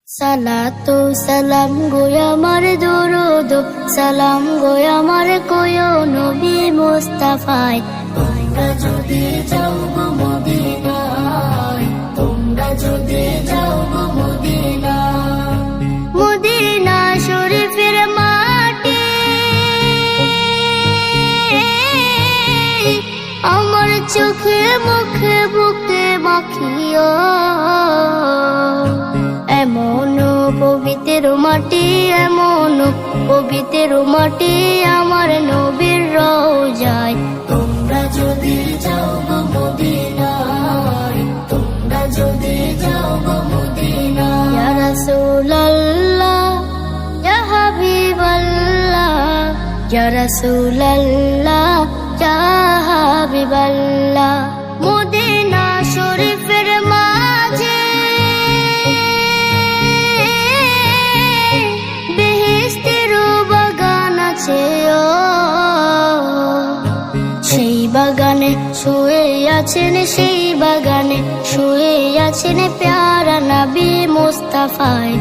সালাতু সালাম গো আমার দরুদ সালাম গো আমার কোয় নবী মুস্তাফায়। তোমরা যদি যাও গো মদিনায়, তোমরা যদি যাও গো মদিনায়, মদিনা শরীফের মাটি আমার চোখে মুখে বুকে মাখিও। এমন পবিত্র মাটি, এমন পবিত্র মাটি আমার নবীর রওজায়। তোমরা যদি যাও গো মদিনায়, তোমরা যদি যাও গো মদিনায়। ইয়া রাসূলুল্লাহ ইয়া হাবিবাল্লাহ, ইয়া রাসূলুল্লাহ ইয়া হাবিবাল্লাহ। মদিনা শরীফের মাঝে সেই বাগানে শুয়ে আছেন, সেই বাগানে শুয়ে আছেন প্যারা নবী মুস্তাফায়।